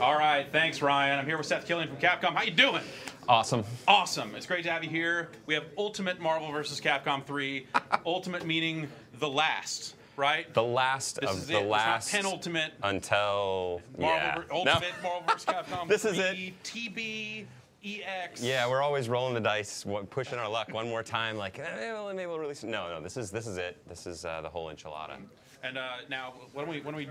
All right, thanks, Ryan. I'm here with Seth Killian from Capcom. How you doing? Awesome. Awesome. It's great to have you here. We have Ultimate Marvel vs. Capcom 3. Ultimate meaning the last, right? The last this of is the it. last. It's not penultimate. Until Ultimate Marvel vs. Capcom. This 3, is it. TB, EX. Yeah, we're always rolling the dice, pushing our luck one more time. Like maybe we'll release it. No, this is it. This is the whole enchilada. And now, why don't we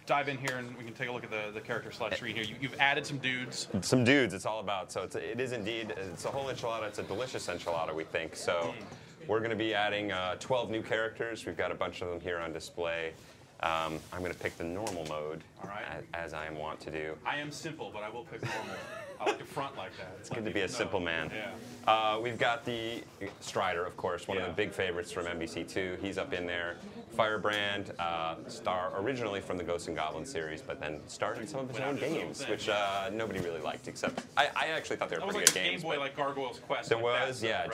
dive in here and we can take a look at the character select screen here. You've added some dudes. Some dudes. It's all about. So it is indeed. It's a whole enchilada. It's a delicious enchilada, we think. So we're going to be adding 12 new characters. We've got a bunch of them here on display. I'm going to pick the normal mode, all right, as I am wont to do. I am simple, but I will pick normal. I like to front like that. It's good to be a simple man. Yeah. We've got the Strider, of course, one of the big favorites from UMvC3. He's up in there. Firebrand, star originally from the Ghosts and Goblins series, but then starred in some of his own games, which nobody really liked, except I actually thought they were pretty good games. Game Boy, like Gargoyle's Quest. There was, yeah,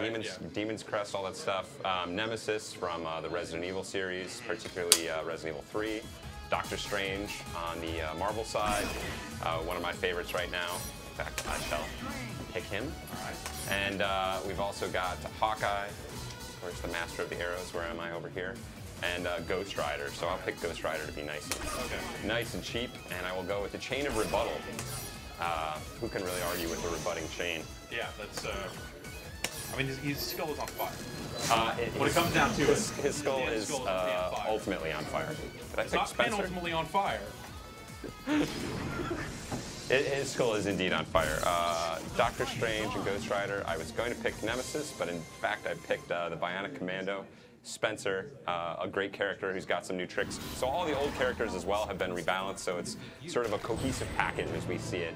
Demon's Crest, all that stuff. Nemesis from the Resident Evil series, particularly Resident Evil 3. Doctor Strange on the Marvel side, one of my favorites right now. In fact, I shall pick him. All right. And we've also got Hawkeye, of course, the Master of the Arrows. Where am I over here? And Ghost Rider. So I'll pick Ghost Rider to be nice and cheap. And I will go with the Chain of Rebuttal. Who can really argue with the rebutting chain? Yeah, that's. I mean, his skull is on fire. What it comes down to his skull is ultimately on fire. It's not penultimately on fire. His skull is indeed on fire. Doctor Strange and Ghost Rider. I was going to pick Nemesis, but in fact I picked the Bionic Commando. Spencer, a great character who's got some new tricks. So all the old characters as well have been rebalanced, so it's sort of a cohesive package as we see it,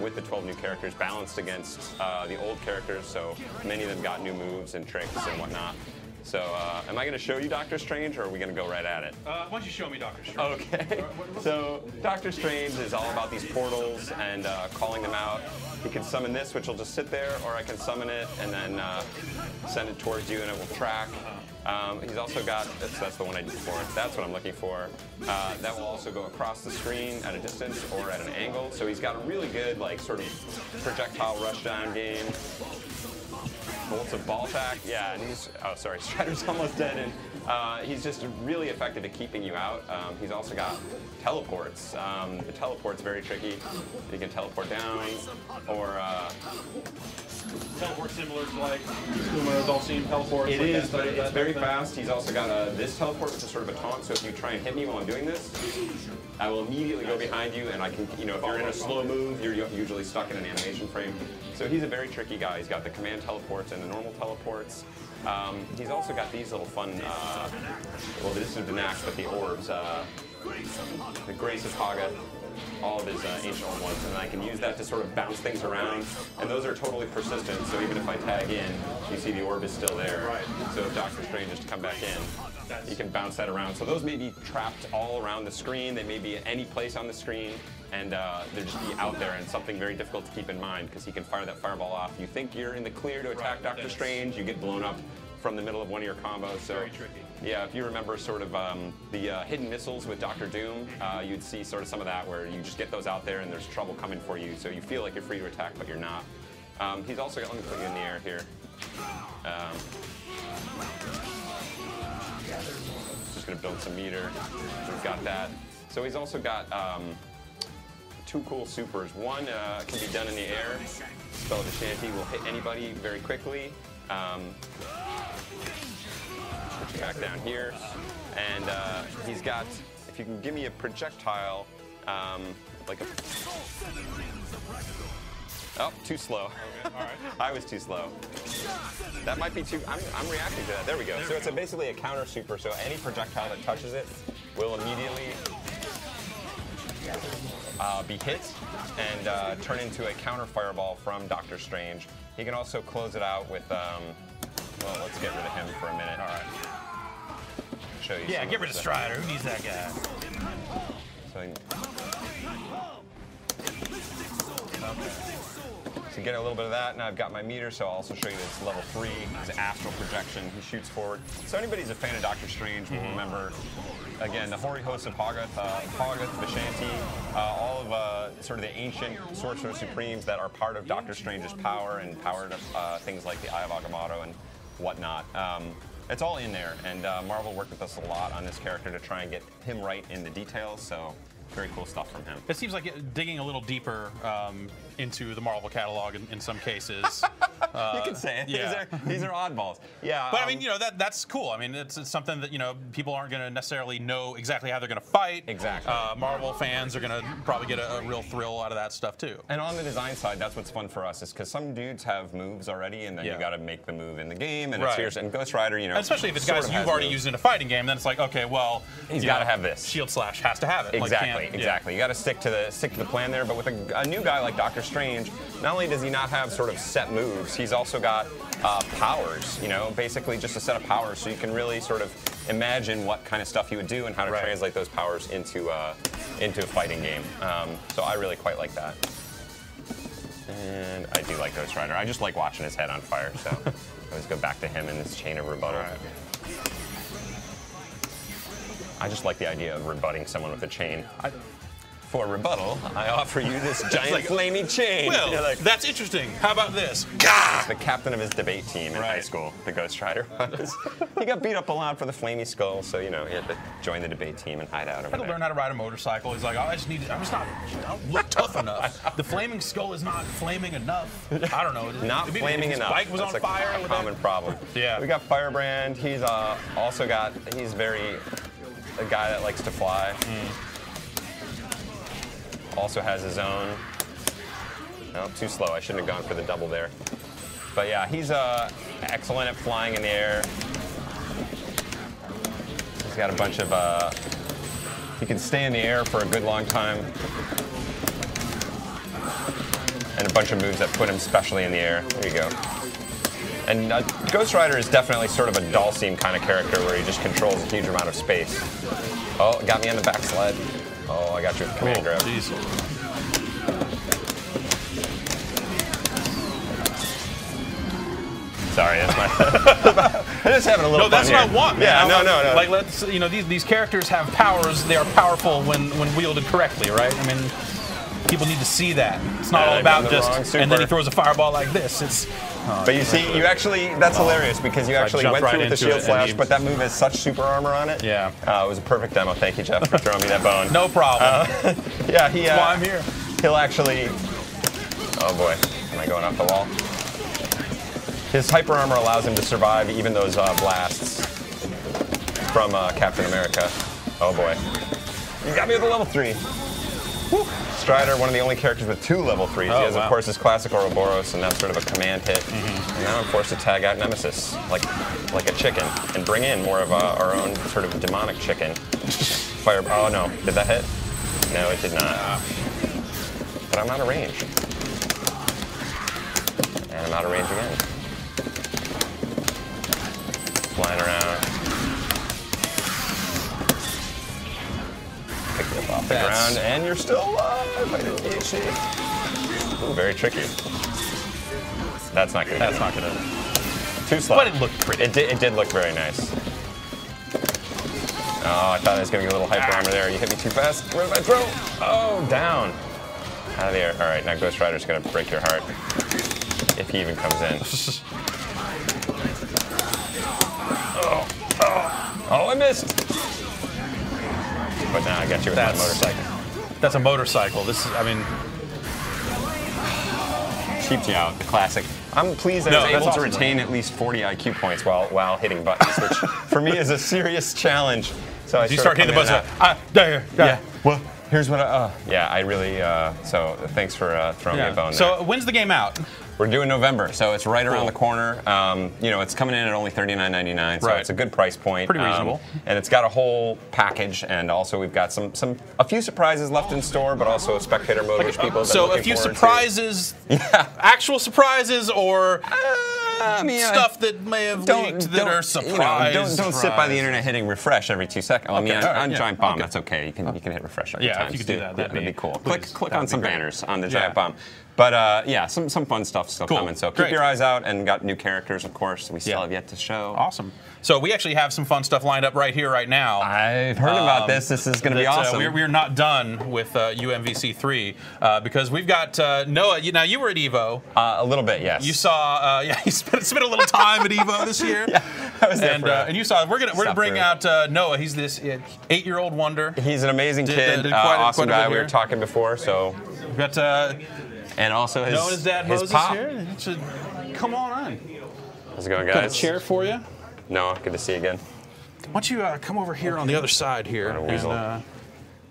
with the 12 new characters balanced against the old characters, so many of them got new moves and tricks and whatnot. So, am I going to show you Doctor Strange, or are we going to go right at it? Why don't you show me Doctor Strange? Okay. So, Doctor Strange is all about these portals and calling them out. He can summon this, which will just sit there, or I can summon it and then send it towards you, and it will track. He's also got, that's the one I did before, that's what I'm looking for. That will also go across the screen at a distance or at an angle. So he's got a really good, like, sort of projectile rushdown game. Bolts of ball attack, yeah, and he's, oh sorry, Strider's almost dead, and he's just really effective at keeping you out. He's also got teleports. The teleport's very tricky. You can teleport down, or... Teleport similar to like Uma's all seen teleports. It is, but it's very fast. He's also got this teleport, which is sort of a taunt, so if you try and hit me while I'm doing this, I will immediately go behind you, and I can, if you're in a slow move, you're usually stuck in an animation frame. So he's a very tricky guy. He's got the command teleports and the normal teleports. He's also got these little fun, well, this is the Nax, but the orbs, the Grace of Haga, all of his ancient ones, and I can use that to sort of bounce things around, and those are totally persistent, so even if I tag in, you see the orb is still there. Right. So if Doctor Strange is to come back in, you can bounce that around. So those may be trapped all around the screen, they may be at any place on the screen, and they'll just be out there, and something very difficult to keep in mind, because he can fire that fireball off. You think you're in the clear to attack Doctor Strange, you get blown up from the middle of one of your combos. So, very tricky. Yeah, if you remember sort of the hidden missiles with Doctor Doom, you'd see sort of some of that where you just get those out there and there's trouble coming for you, so you feel like you're free to attack, but you're not. He's also got, let me put you in the air here. Just gonna build some meter. We've got that. So he's also got two cool supers. One can be done in the air. Spell of the Shanty will hit anybody very quickly. Put you back down here, and he's got, if you can give me a projectile, like a, oh, too slow. Okay, all right. I was too slow. That might be too, I'm reacting to that. There we go. So it's basically a counter super, so any projectile that touches it will immediately be hit and turn into a counter fireball from Doctor Strange. He can also close it out with, well, let's get rid of him for a minute. All right. Show you. Yeah, get rid of Strider. Who needs that guy? So get a little bit of that. Now I've got my meter, so I'll also show you that it's level 3. It's astral projection. He shoots forward. So anybody who's a fan of Doctor Strange will remember, again, the hoary hosts of Hoggoth, Vishanti, all of sort of the ancient Sorcerer Supremes that are part of Doctor Strange's power and powered things like the Eye of Agamotto and whatnot. It's all in there, and Marvel worked with us a lot on this character to try and get him right in the details, so very cool stuff from him. It seems like digging a little deeper into the Marvel catalog in some cases. You can say it. Yeah. These are oddballs. Yeah. But I mean, that's cool. I mean, it's something that people aren't going to necessarily know exactly how they're going to fight. Exactly. Marvel fans are going to probably get a real thrill out of that stuff too. And on the design side, that's what's fun for us, is because some dudes have moves already, and then you got to make the move in the game, and it's yours. And Ghost Rider, and especially if it's guys you've already used in a fighting game, then it's like, okay, well, he's got to have this. Shield Slash has to have it. Exactly. Exactly. You got to stick to the plan there. But with a new guy like Doctor Strange, not only does he not have sort of set moves, he's also got powers. Basically just a set of powers, so you can really sort of imagine what kind of stuff he would do and how to translate those powers into a fighting game. So I really quite like that. And I do like Ghost Rider. I just like watching his head on fire. So I always go back to him and his chain of rebuttal. I just like the idea of rebutting someone with a chain. For rebuttal, I offer you this giant flamey chain. Well, that's interesting. How about this? He's the captain of his debate team in high school, the Ghost Rider was. He got beat up a lot for the flamey skull, so he had to join the debate team and hide out over there. Had to learn how to ride a motorcycle. He's like, I don't look tough enough. The flaming skull is not flaming enough. I don't know. Not flaming enough. His bike was on fire. That's a common problem. Yeah. We got Firebrand. He's also got, he's a guy that likes to fly. Also has his own. No, too slow. I shouldn't have gone for the double there. But yeah, he's excellent at flying in the air. He's got a bunch of. He can stay in the air for a good long time. And a bunch of moves that put him specially in the air. There you go. And Ghost Rider is definitely sort of a Dalsim kind of character where he just controls a huge amount of space. Oh, got me on the back sled. Oh, I got you with command grab. Jeez. Sorry, that's my. I'm just having a little. No, that's fun what here. I want. Yeah, man. no. Like, let's these characters have powers. They are powerful when wielded correctly, right? I mean, people need to see that. It's not all about just. And then he throws a fireball like this. It's. But you see, you actually, that's hilarious because you actually went through with the shield slash, but that move has such super armor on it. Yeah. It was a perfect demo. Thank you, Jeff, for throwing me that bone. No problem. Yeah, That's why I'm here. He'll actually, oh boy, am I going off the wall? His hyper armor allows him to survive even those blasts from Captain America. Oh boy. You got me with a level 3. Woo. Strider, one of the only characters with 2 level 3s. He has, of course, his classic Ouroboros, and that's sort of a command hit. And now I'm forced to tag out Nemesis like a chicken and bring in more of our own sort of demonic chicken. Fire. Oh no, did that hit? No, it did not. But I'm out of range. And I'm out of range again. Flying around. Pick it up off the ground, and you're still alive. I didn't DHC. Ooh, very tricky. That's not good. That's not gonna. Too slow. But it looked pretty. It did look very nice. Oh, I thought I was gonna get a little hyper armor there. You hit me too fast. Where's my throw? Oh, down. Out of the air. All right, now Ghost Rider's gonna break your heart if he even comes in. Oh, I missed. But now I got you with my motorcycle. That's a motorcycle. This is, I mean... Cheaped you out, the classic. I'm pleased that I was able to retain at least 40 IQ points while hitting buttons, which for me is a serious challenge. So I you start hitting the buttons. Yeah. Well, here's what I really, so thanks for throwing me a bone there. So when's the game out? We're doing November, so it's right around the corner. It's coming in at only $39.99, so it's a good price point. Pretty reasonable. And it's got a whole package, and also we've got a few surprises left in store, but also a spectator mode, which people have been looking So a few forward surprises, actual surprises, or stuff that may have leaked that are surprises. Don't sit by the internet hitting refresh every 2 seconds. I mean, on Giant Bomb, that's okay. You can hit refresh every time. Yeah, if you could do that, that'd be cool. Please, Click on some banners on the Giant Bomb. But yeah, some fun stuff still Cool. coming. So keep Great. your eyes out, and got new characters, of course. We still have yet to show. Awesome. So we actually have some fun stuff lined up right here, right now. I've heard about this. This is going to be awesome. We're not done with UMvC3 because we've got Noah. Now you were at Evo. A little bit, yes. You saw, you spent a little time at Evo this year. Yeah, I was there and you saw. We're gonna bring out Noah. He's this 8-year-old wonder. He's an amazing kid, did awesome quite a guy. bit We were here. talking before, so. We've got And also his, Noah and his dad his Moses pop. here. Come on on. How's it going, Got a guys? chair for you. Noah, good to see you again. Why don't you come over here on the other side here Weasel. and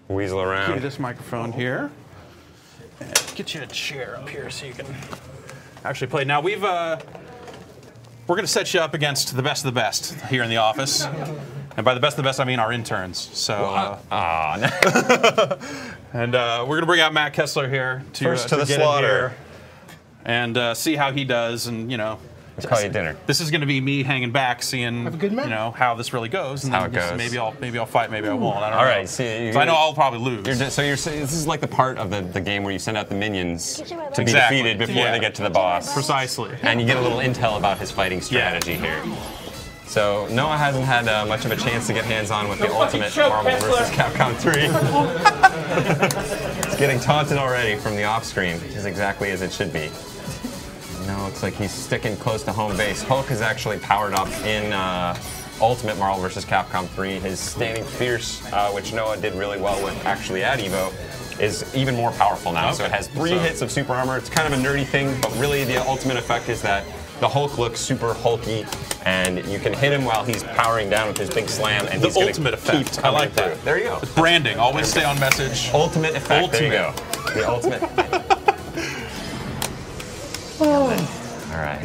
Weasel give you around. this microphone here. And get you a chair up here so you can actually play. Now we're going to set you up against the best of the best here in the office. And by the best of the best, I mean our interns. So, and we're going to bring out Matt Kessler here to First to the get in slaughter. here and see how he does. And We'll call you dinner. this is going to be me hanging back, seeing how this really goes. And How then it just goes. maybe I'll fight, maybe I won't. I don't know. All right, see, 'Cause I know I'll probably lose. So you're saying this is like the part of the game where you send out the minions to be Exactly. defeated before Yeah. they get to the boss. Precisely. And you get a little intel about his fighting strategy here. So Noah hasn't had much of a chance to get hands-on with the ultimate Marvel vs. Capcom 3. He's getting taunted already from the off-screen, which is exactly as it should be. No, looks like he's sticking close to home base. Hulk is actually powered up in Ultimate Marvel vs. Capcom 3. His Standing Fierce, which Noah did really well with actually at Evo, is even more powerful now. Okay. So it has 3 hits of super armor. It's kind of a nerdy thing, but really the ultimate effect is that the Hulk looks super hulky, and you can hit him while he's powering down with his big slam, and he's The gonna ultimate keep effect. I coming like that. through. There you go. Branding. Always stay on message. Ultimate effect. There you go. The ultimate. All right.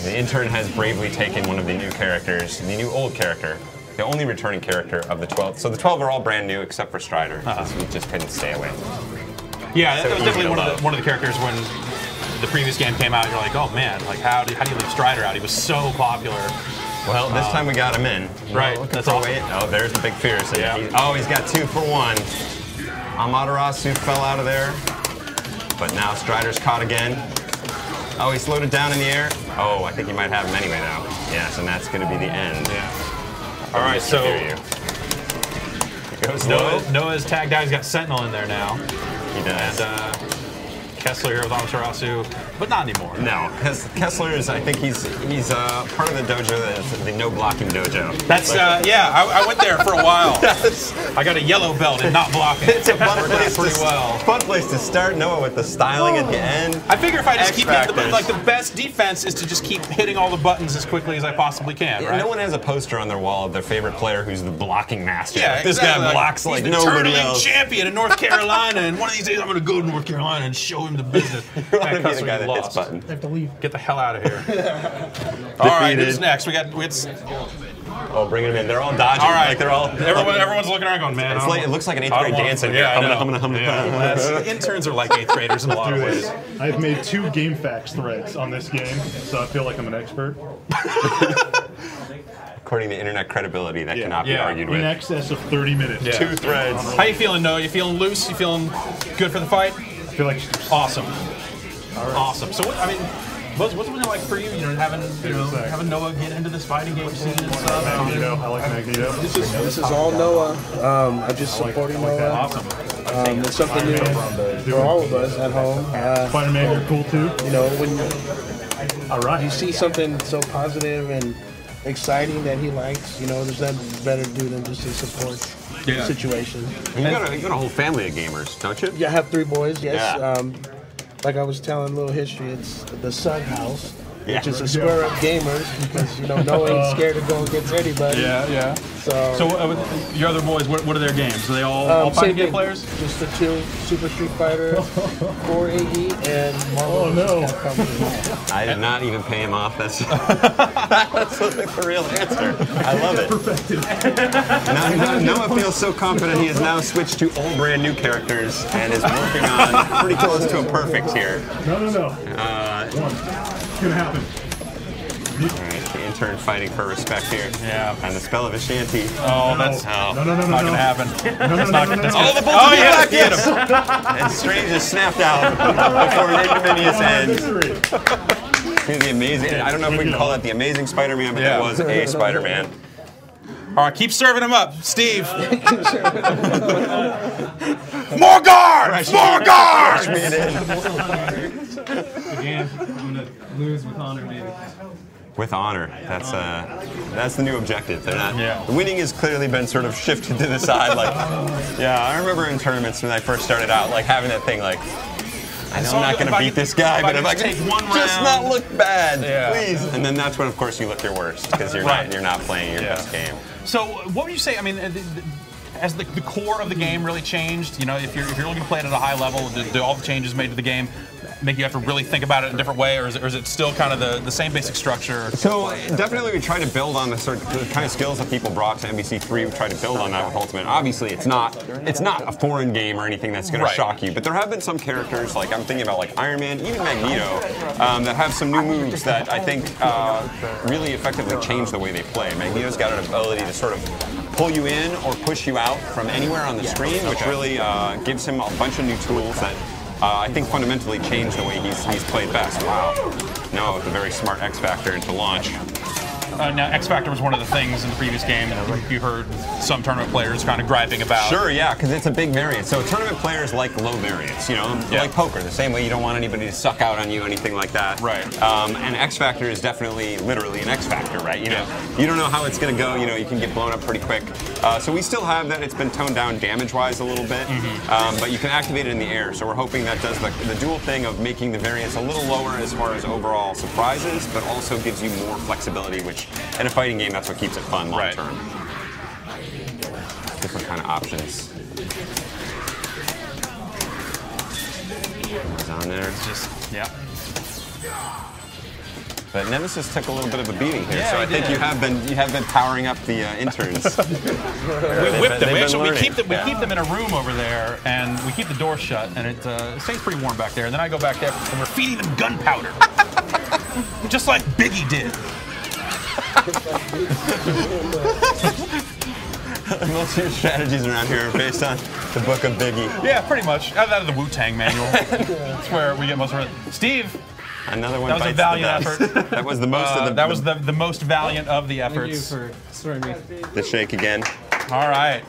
The intern has bravely taken one of the new characters, the new old character, the only returning character of the 12. So the 12 are all brand new except for Strider, because we just couldn't stay away. Yeah, that So was easy definitely to one of the characters when the previous game came out. You're like, oh man, like how do you leave Strider out? He was so popular. Well, this time we got him in. Right, Looking that's for a awesome. way- Oh, there's the big fierce. And Yeah. he's got 2 for 1. Amaterasu fell out of there, but now Strider's caught again. Oh, he slowed it down in the air. Oh, I think he might have him anyway now. Yes, and that's going to be the end. Yeah. All right, so Here goes Noah. Noah's tagged out. He's got Sentinel in there now. He does. And Kessler here with Amaterasu, but not anymore. No, Kessler is, I think he's part of the dojo that's the no blocking dojo. That's, I went there for a while. Yes. I got a yellow belt in not blocking. It's a fun Worked out place, pretty well. fun place to start, Noah, with the styling at the end. I figure if I just keep hitting X-Factors. the best defense is to just keep hitting all the buttons as quickly as I possibly can, right? No one has a poster on their wall of their favorite player who's the blocking master. Yeah, Like, this exactly. guy blocks like He's the nobody tournament else. champion in North Carolina, and one of these days I'm going to go to North Carolina and show him the business. You want to be the Kessler, guy you that hits lost. button. I have to leave. Get the hell out of here. All right, who's next? We got. Oh, bringing him in. They're all dodging. All right, Like they're all. Everyone's looking around going, man. It's like, it looks like an 8th I grade don't dance in want- here. yeah, I know. Hum-na-hum-na-hum-na. Interns are like 8th graders in a lot of ways. I've made 2 game facts threads on this game, so I feel like I'm an expert. According to internet credibility, that cannot be Yeah. argued In with. excess of 30 minutes. Yeah. 2 threads. How you feeling, Noah? You feeling loose? You feeling good for the fight? I feel like Awesome. Awesome. So, what's it like for you? Having Noah get into this fighting game scene and stuff. Magneto. I like Magneto. This is all Noah. I'm just supporting Noah. Awesome. It's something new for all of us at home. Spider-Man, you're cool too. When All right. you see something so positive and exciting that he likes, there's nothing better to do than just to support the situation. You got a whole family of gamers, don't you? Yeah, I have 3 boys. Yes. Yeah. Like I was telling a little history, it's the Sun House, Yeah. which is a square up gamers because Noah ain't scared to go against anybody. Yeah. So your other boys, what are their games? Are they all fighting same game thing. players? Just the 2 Super Street Fighter, 4 AE, and Marvel. Oh, no. Capcom. I did not even pay him off. That's the real answer. I love it. Now Noah feels so confident he has now switched to all brand new characters and is working on pretty close to a perfect here. No. It's gonna happen. right, the intern fighting for respect here. Yeah. And the spell of Ashanti. Oh, that's Oh. No, not going to happen. That's not going to Oh, the Oh, yeah, get him! And Strange is snapped out before an ignominious end. He's the amazing. I don't know if we can call it the amazing Spider-Man, but Yeah. that was a Spider-Man. All right, keep serving him up, Steve. More guards! More guards! Again, I'm gonna lose with honor, maybe. With honor. That's the new objective. They're not. Yeah. Winning has clearly been sort of shifted to the side. Like, yeah, I remember in tournaments when I first started out, like having that thing like, I know I'm not going to beat this guy, but if I can take one just round. not look bad, Yeah. please. And then that's when, of course, you look your worst because you're not playing your best game. So, what would you say? I mean, as the core of the game really changed, you know, if you're looking to play it at a high level, do all the changes made to the game make you have to really think about it in a different way, or is it still kind of the same basic structure? So definitely we try to build on the kind of skills that people brought to UMvC3. We try to build on that with Ultimate. Obviously, it's not a foreign game or anything that's going to shock you, but there have been some characters, like I'm thinking about like Iron Man, even Magneto, that have some new moves that I think really effectively change the way they play. Magneto's got an ability to sort of pull you in or push you out from anywhere on the screen, which really gives him a bunch of new tools that I think fundamentally changed the way he's played best. Wow. No, with a very smart X Factor into launch. Now, X Factor was one of the things in the previous game that you heard some tournament players kind of griping about. Sure, yeah, because it's a big variance. So tournament players like low variance, you know, like poker, the same way you don't want anybody to suck out on you, anything like that. Right. And X Factor is definitely, literally an X Factor, right? You know, you don't know how it's going to go. You know, you can get blown up pretty quick. So we still have that. It's been toned down damage-wise a little bit, but you can activate it in the air. So we're hoping that does the dual thing of making the variance a little lower as far as overall surprises, but also gives you more flexibility, which in a fighting game, that's what keeps it fun long term. Different kind of options. He's on there. It's just, But Nemesis took a little bit of a beating here, Yeah, so I he think did. you have been powering up the interns. We whipped them. We keep them in a room over there, and we keep the door shut, and it stays pretty warm back there. And then I go back there, and we're feeding them gunpowder, just like Biggie did. Most of your strategies around here are based on the book of Biggie. Yeah, pretty much. Out of the Wu-Tang manual. That's where we get most of it. Steve. Another one. That was a valiant effort. That was the most of the. That was the most valiant of the efforts. Thank you for throwing me. The shake again. All right.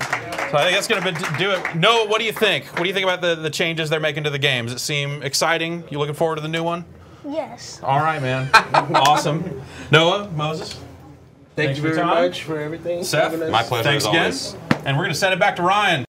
So I think that's going to do it. Noah, what do you think? What do you think about the changes they're making to the game? Does it seem exciting? You looking forward to the new one? Yes. All right, man. Awesome. Noah, Moses. Thank you very much for everything. Seth, My pleasure thanks as again. always. And we're going to send it back to Ryan.